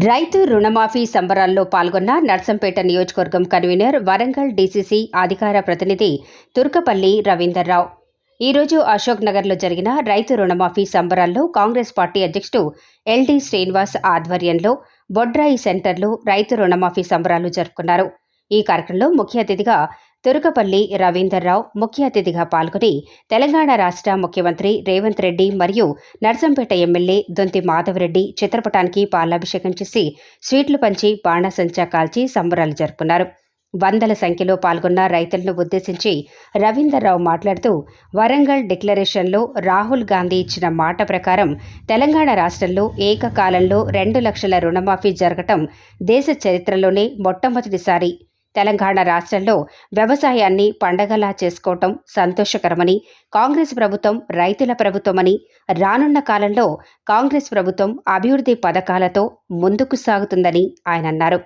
రైతు రుణమాఫీ సంబరాల్లో పాల్గొన్న నర్సంపేట నియోజకవర్గం కన్వీనర్ వరంగల్ డీసీసీ అధికార ప్రతినిధి తుర్కపల్లి రవీందర్రావు ఈరోజు అశోక్ నగర్లో జరిగిన రైతు రుణమాఫీ సంబరాల్లో కాంగ్రెస్ పార్టీ అధ్యక్షుడు ఎల్డి శ్రీనివాస్ ఆధ్వర్యంలో బొడ్రాయి సెంటర్లో రైతు రుణమాఫీ సంబరాలు జరుపుకున్నారు. ఈ కార్యక్రమంలో ముఖ్య అతిథిగా తుర్కపల్లి రవీందర్రావు ముఖ్య అతిథిగా పాల్గొని తెలంగాణ రాష్ట్ర ముఖ్యమంత్రి రేవంత్ రెడ్డి మరియు నర్సంపేట ఎమ్మెల్యే దొంతి మాధవరెడ్డి చిత్రపటానికి పాలాభిషేకం చేసి స్వీట్లు పంచి బాణాసంచా కాల్చి సంబరాలు జరుపుకున్నారు. వందల సంఖ్యలో పాల్గొన్న రైతులను ఉద్దేశించి రవీందర్రావు మాట్లాడుతూ వరంగల్ డిక్లరేషన్లో రాహుల్ గాంధీ ఇచ్చిన మాట ప్రకారం తెలంగాణ రాష్ట్రంలో ఏకకాలంలో 2 లక్షల రుణమాఫీ జరగటం దేశ చరిత్రలోనే మొట్టమొదటిసారి. తెలంగాణ రాష్ట్రంలో వ్యవసాయాన్ని పండగలా చేసుకోవటం సంతోషకరమని, కాంగ్రెస్ ప్రభుత్వం రైతుల ప్రభుత్వమని, రానున్న కాలంలో కాంగ్రెస్ ప్రభుత్వం అభివృద్ధి పథకాలతో ముందుకు సాగుతుందని ఆయన అన్నారు.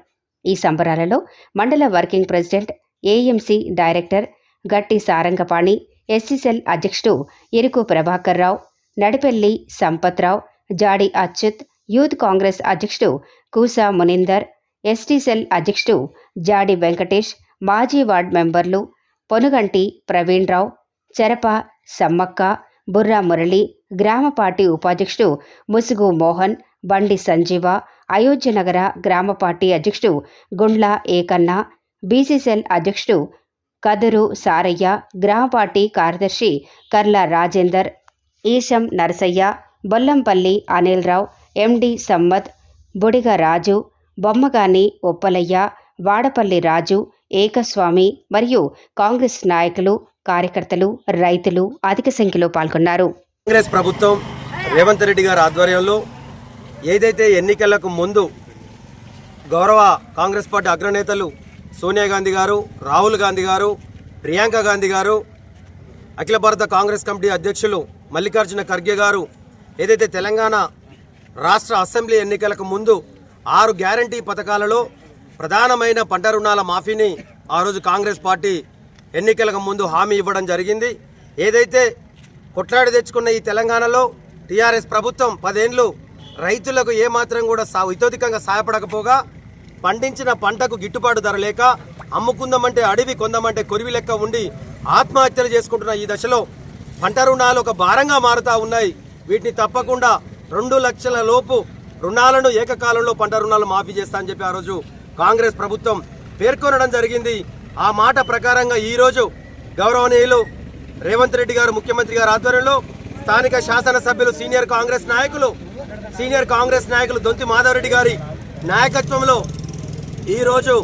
ఈ సంబరాలలో మండల వర్కింగ్ ప్రెసిడెంట్, ఏఎంసీ డైరెక్టర్ గట్టి సారంగపాణి, ఎస్సీసెల్ అధ్యక్షుడు ఇరుకు ప్రభాకర్ రావు, నడిపెల్లి సంపత్రావు, జాడి అచ్యుత్, యూత్ కాంగ్రెస్ అధ్యక్షుడు కూసా మునిందర్, ఎస్టీసెల్ అధ్యక్షుడు జాడి వెంకటేష్, మాజీ వార్డు మెంబర్లు పొనుగంటి ప్రవీణ్ రావు, చెరప సమ్మక్క, బుర్రా మురళి, గ్రామ పార్టీ ఉపాధ్యక్షుడు ముసుగు మోహన్, బండి సంజీవ, అయోధ్యనగర గ్రామ పార్టీ అధ్యక్షుడు గుండ్ల ఏకన్న, బీసీసెల్ అధ్యక్షుడు కదురు సారయ్య, గ్రామ పార్టీ కార్యదర్శి కర్ల రాజేందర్, ఈశం నరసయ్య, బొల్లంపల్లి అనిల్ రావు, ఎండి సమ్మద్, బుడిగ రాజు, బొమ్మగాని ఒప్పలయ్య, వాడపల్లి రాజు, ఏకస్వామి మరియు కాంగ్రెస్ నాయకులు, కార్యకర్తలు, రైతులు అధిక సంఖ్యలో పాల్గొన్నారు. కాంగ్రెస్ ప్రభుత్వం రేవంత్ రెడ్డి గారి ఆధ్వర్యంలో ఏదైతే ఎన్నికలకు ముందు గౌరవ కాంగ్రెస్ పార్టీ అగ్రనేతలు సోనియా గాంధీ గారు, రాహుల్ గాంధీ గారు, ప్రియాంక గాంధీ గారు, అఖిల భారత కాంగ్రెస్ కమిటీ అధ్యక్షులు మల్లికార్జున ఖర్గే గారు ఏదైతే తెలంగాణ రాష్ట్ర అసెంబ్లీ ఎన్నికలకు ముందు 6 గ్యారంటీ పథకాలలో ప్రధానమైన పంట రుణాల మాఫీని ఆ రోజు కాంగ్రెస్ పార్టీ ఎన్నికలకు ముందు హామీ ఇవ్వడం జరిగింది. ఏదైతే కొట్లాడి తెచ్చుకున్న ఈ తెలంగాణలో టీఆర్ఎస్ ప్రభుత్వం 10 ఏళ్ళు రైతులకు ఏమాత్రం కూడా ఇతోధికంగా సహాయపడకపోగా, పండించిన పంటకు గిట్టుబాటు ధర లేక, అమ్ముకుందామంటే అడవి కొందామంటే కొరివి లెక్క ఉండి ఆత్మహత్యలు చేసుకుంటున్న ఈ దశలో పంట రుణాలు ఒక భారంగా మారుతూ ఉన్నాయి. వీటిని తప్పకుండా 2 లక్షల లోపు రుణాలను ఏకకాలంలో పంట రుణాలు మాఫీ చేస్తా అని చెప్పి ఆ రోజు కాంగ్రెస్ ప్రభుత్వం పేర్కొనడం జరిగింది. ఆ మాట ప్రకారంగా ఈరోజు గౌరవనీయులు రేవంత్ రెడ్డి గారు ముఖ్యమంత్రి గారి ఆధ్వర్యంలో స్థానిక శాసనసభ్యులు సీనియర్ కాంగ్రెస్ నాయకులు దొంతి మాధవరెడ్డి గారి నాయకత్వంలో ఈరోజు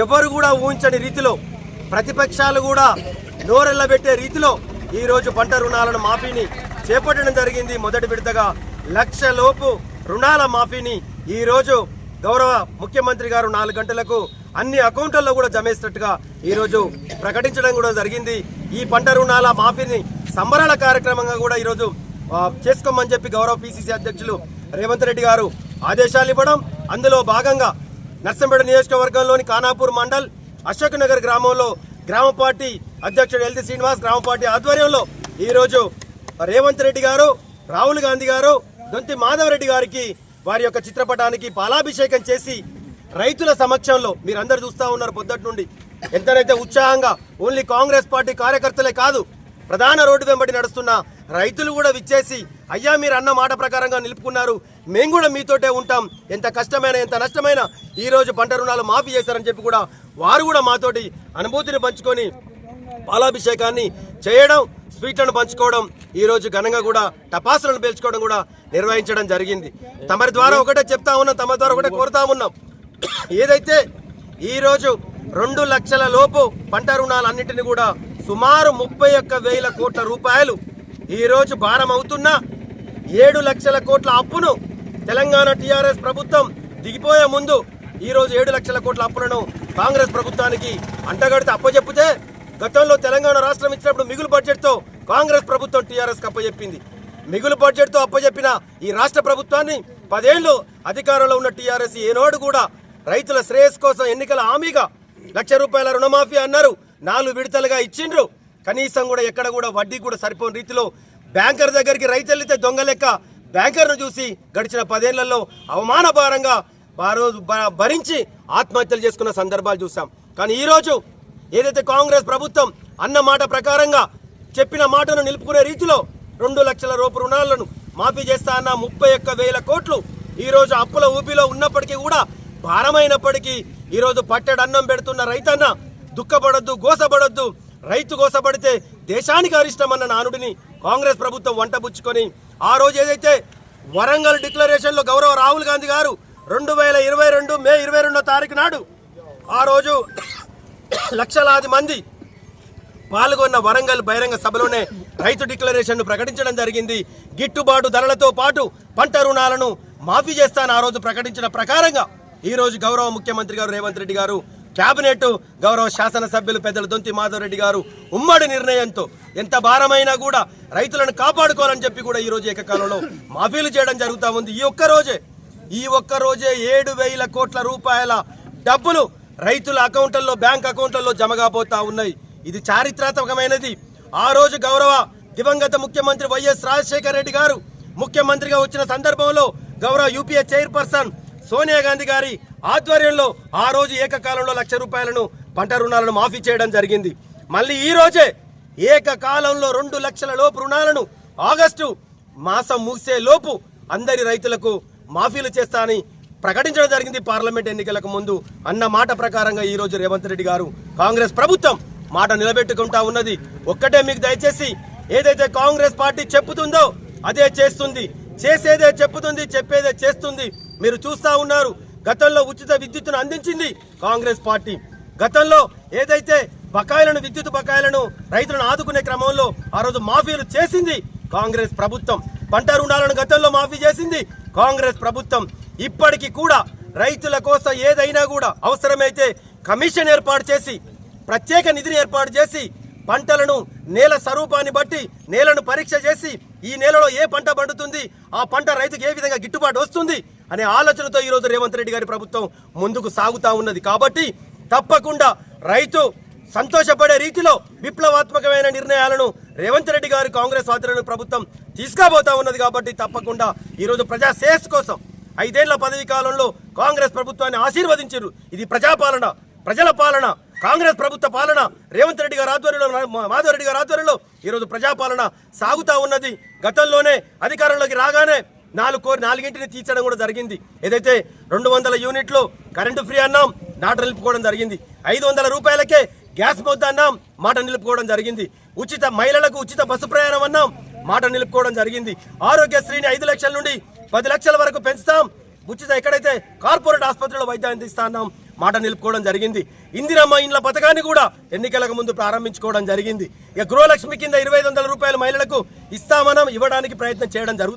ఎవరు కూడా ఊహించని రీతిలో, ప్రతిపక్షాలు కూడా నోరెళ్లబెట్టే రీతిలో ఈరోజు పంట రుణాలను మాఫీని చేపట్టడం జరిగింది. మొదటి విడతగా 1 లక్ష లోపు రుణాల మాఫీని ఈరోజు గౌరవ ముఖ్యమంత్రి గారు 4 గంటలకు అన్ని అకౌంట్లలో కూడా జమేసినట్టుగా ఈరోజు ప్రకటించడం కూడా జరిగింది. ఈ పంట రుణాల మాఫీని సంబరాల కార్యక్రమంగా కూడా ఈరోజు చేసుకోమని చెప్పి గౌరవ పిసిసి అధ్యక్షులు రేవంత్ రెడ్డి గారు ఆదేశాలు ఇవ్వడం, అందులో భాగంగా నర్సంపేట నియోజకవర్గంలోని ఖానాపూర్ మండల్ అశోక్ నగర్ గ్రామంలో గ్రామ పార్టీ అధ్యక్షుడు ఎల్డి శ్రీనివాస్ గ్రామ పార్టీ ఆధ్వర్యంలో ఈరోజు రేవంత్ రెడ్డి గారు, రాహుల్ గాంధీ గారు, దొంతి మాధవరెడ్డి గారికి వారి యొక్క చిత్రపటానికి పాలాభిషేకం చేసి రైతుల సమక్షంలో మీరందరూ చూస్తూ ఉన్నారు పొద్దుటి నుండి ఎంతనైతే ఉత్సాహంగా ఓన్లీ కాంగ్రెస్ పార్టీ కార్యకర్తలే కాదు, ప్రధాన రోడ్డు వెంబడి నడుస్తున్న రైతులు కూడా విచ్చేసి అయ్యా మీరు అన్న మాట ప్రకారంగా నిలుపుకున్నారు, మేము కూడా మీతోటే ఉంటాం, ఎంత కష్టమైనా ఎంత నష్టమైనా ఈరోజు పంట రుణాలు మాఫీ చేశారని చెప్పి కూడా వారు కూడా మాతోటి అనుభూతిని పంచుకొని పాలాభిషేకాన్ని చేయడం, స్వీట్లను పంచుకోవడం, ఈరోజు ఘనంగా కూడా టపాసులను పేల్చుకోవడం కూడా నిర్వహించడం జరిగింది. తమరి ద్వారా ఒకటే చెప్తా ఉన్నాం, తమ ద్వారా ఒకటే కోరుతా ఉన్నాం, ఏదైతే ఈరోజు 2 లక్షల లోపు పంట రుణాలన్నింటినీ కూడా సుమారు 31,000 కోట్ల రూపాయలు ఈరోజు భారం అవుతున్న 7 లక్షల కోట్ల అప్పును తెలంగాణ టీఆర్ఎస్ ప్రభుత్వం దిగిపోయే ముందు ఈరోజు 7 లక్షల కోట్ల అప్పులను కాంగ్రెస్ ప్రభుత్వానికి అంటగడితే అప్పచెప్పితే, గతంలో తెలంగాణ రాష్ట్రం ఇచ్చినప్పుడు మిగులు బడ్జెట్తో కాంగ్రెస్ ప్రభుత్వం టీఆర్ఎస్కి అప్పచెప్పింది. మిగులు బడ్జెట్తో అప్పచెప్పిన ఈ రాష్ట్ర ప్రభుత్వాన్ని 10 ఏళ్ళు అధికారంలో ఉన్న టీఆర్ఎస్ ఏనాడు కూడా రైతుల శ్రేయస్ కోసం ఎన్నికల హామీగా 1 లక్ష రూపాయల రుణమాఫీ అన్నారు, 4 విడతలుగా ఇచ్చిండ్రు. కనీసం కూడా ఎక్కడ కూడా వడ్డీ కూడా సరిపోని రీతిలో బ్యాంకర్ దగ్గరికి రైతు వెళ్తే దొంగ లెక్క బ్యాంకర్ను చూసి గడిచిన 10 ఏళ్లలో అవమానభారంగా భరించి ఆత్మహత్యలు చేసుకున్న సందర్భాలు చూసాం. కానీ ఈరోజు ఏదైతే కాంగ్రెస్ ప్రభుత్వం అన్న మాట ప్రకారంగా చెప్పిన మాటను నిలుపుకునే రీతిలో 2 లక్షల రూపాయల రుణాలను మాఫీ చేస్తా అన్న 31,000 కోట్లు ఈరోజు అప్పుల ఊపిలో ఉన్నప్పటికీ కూడా భారమైనప్పటికీ ఈరోజు పట్టెడు అన్నం పెడుతున్న రైతన్న దుఃఖపడొద్దు, గోసపడొద్దు. రైతు గోసపడితే దేశానికి అరిష్టమన్న నానుడిని కాంగ్రెస్ ప్రభుత్వం వంటబుచ్చుకొని ఆ రోజు ఏదైతే వరంగల్ డిక్లరేషన్లో గౌరవ రాహుల్ గాంధీ గారు 2022 మే 22వ తారీఖు నాడు ఆ రోజు లక్షలాది మంది పాల్గొన్న వరంగల్ బహిరంగ సభలోనే రైతు డిక్లరేషన్ ప్రకటించడం జరిగింది. గిట్టుబాటు ధరలతో పాటు పంట రుణాలను మాఫీ చేస్తానని ఆ రోజు ప్రకటించిన ప్రకారంగా ఈ రోజు గౌరవ ముఖ్యమంత్రి గారు రేవంత్ రెడ్డి గారు, కేబినెట్, గౌరవ శాసనసభ్యులు పెద్దలు దొంతి మాధవ్ రెడ్డి గారు ఉమ్మడి నిర్ణయంతో ఎంత భారమైనా కూడా రైతులను కాపాడుకోవాలని చెప్పి కూడా ఈ రోజు ఏకకాలంలో మాఫీలు చేయడం జరుగుతూ ఉంది. ఈ ఒక్క రోజే 7,000 కోట్ల రూపాయల డబ్బులు రైతుల అకౌంట్లలో, బ్యాంక్ అకౌంట్లలో జమ కాబోతా ఉన్నాయి. ఇది చారిత్రాత్మకమైనది. ఆ రోజు గౌరవ దివంగత ముఖ్యమంత్రి వైఎస్ రాజశేఖర రెడ్డి గారు ముఖ్యమంత్రిగా వచ్చిన సందర్భంలో గౌరవ యూపీఏ చైర్పర్సన్ సోనియా గాంధీ గారి ఆధ్వర్యంలో ఆ రోజు ఏకకాలంలో 1 లక్ష రూపాయలను పంట రుణాలను మాఫీ చేయడం జరిగింది. మళ్ళీ ఈ రోజే ఏకకాలంలో 2 లక్షల లోపు రుణాలను ఆగస్టు మాసం ముగిసే లోపు అందరి రైతులకు మాఫీలు చేస్తానని ప్రకటించడం జరిగింది. పార్లమెంట్ ఎన్నికలకు ముందు అన్న మాట ప్రకారంగా ఈ రోజు రేవంత్ రెడ్డి గారు, కాంగ్రెస్ ప్రభుత్వం మాట నిలబెట్టుకుంటా ఉన్నది. ఒక్కటే మీకు దయచేసి, ఏదైతే కాంగ్రెస్ పార్టీ చెప్పుతుందో అదే చేస్తుంది, చేసేదే చెప్పుతుంది, చెప్పేదే చేస్తుంది. మీరు చూస్తా ఉన్నారు. గతంలో ఉచిత విద్యుత్తును అందించింది కాంగ్రెస్ పార్టీ. గతంలో ఏదైతే బకాయిలను, విద్యుత్ బకాయిలను రైతులను ఆదుకునే క్రమంలో ఆ రోజు మాఫీలు చేసింది కాంగ్రెస్ ప్రభుత్వం. పంట రుణాలను గతంలో మాఫీ చేసింది కాంగ్రెస్ ప్రభుత్వం. ఇప్పటికీ కూడా రైతుల కోసం ఏదైనా కూడా అవసరమైతే కమిషన్ ఏర్పాటు చేసి, ప్రత్యేక నిధిని ఏర్పాటు చేసి, పంటలను నేల స్వరూపాన్ని బట్టి నేలను పరీక్ష చేసి ఈ నేలలో ఏ పంట పండుతుంది, ఆ పంట రైతుకు ఏ విధంగా గిట్టుబాటు వస్తుంది అనే ఆలోచనతో ఈరోజు రేవంత్ రెడ్డి గారి ప్రభుత్వం ముందుకు సాగుతా ఉన్నది. కాబట్టి తప్పకుండా రైతు సంతోషపడే రీతిలో విప్లవాత్మకమైన నిర్ణయాలను రేవంత్ రెడ్డి గారి కాంగ్రెస్ ఆధ్వర్యంలో ప్రభుత్వం తీసుకుపోతా ఉన్నది. కాబట్టి తప్పకుండా ఈరోజు ప్రజా శ్రేయస్సు కోసం 5 ఏళ్ల పదవీ కాలంలో కాంగ్రెస్ ప్రభుత్వాన్ని ఆశీర్వదించారు. ఇది ప్రజాపాలన, ప్రజల పాలన, కాంగ్రెస్ ప్రభుత్వ పాలన. రేవంత్ రెడ్డి గారి ఆధ్వర్యంలో, మాధవ్ రెడ్డి గారి ఆధ్వర్యంలో ఈరోజు ప్రజాపాలన సాగుతా ఉన్నది. గతంలోనే అధికారంలోకి రాగానే 4 తీర్చడం కూడా జరిగింది. ఏదైతే 200 యూనిట్లు కరెంటు ఫ్రీ అన్నాం, మాట నిలుపుకోవడం జరిగింది. 500 రూపాయలకే గ్యాస్ మొద్దు అన్నాం, మాట నిలుపుకోవడం జరిగింది. మహిళలకు ఉచిత బస్సు ప్రయాణం అన్నాం, మాట నిలుపుకోవడం జరిగింది. ఆరోగ్యశ్రీని 5 లక్షల నుండి 10 లక్షల వరకు పెంచుతాం, ఉచిత ఎక్కడైతే కార్పొరేట్ ఆసుపత్రిలో వైద్యం అందిస్తా అన్నాం, మాట నిలుపుకోవడం జరిగింది. ఇందిరమ్మ ఇండ్ల పథకాన్ని కూడా ఎన్నికలకు ముందు ప్రారంభించుకోవడం జరిగింది. ఇక గృహలక్ష్మి కింద 2,500 రూపాయలు మహిళలకు ఇస్తామనం, ఇవ్వడానికి ప్రయత్నం చేయడం జరుగుతుంది.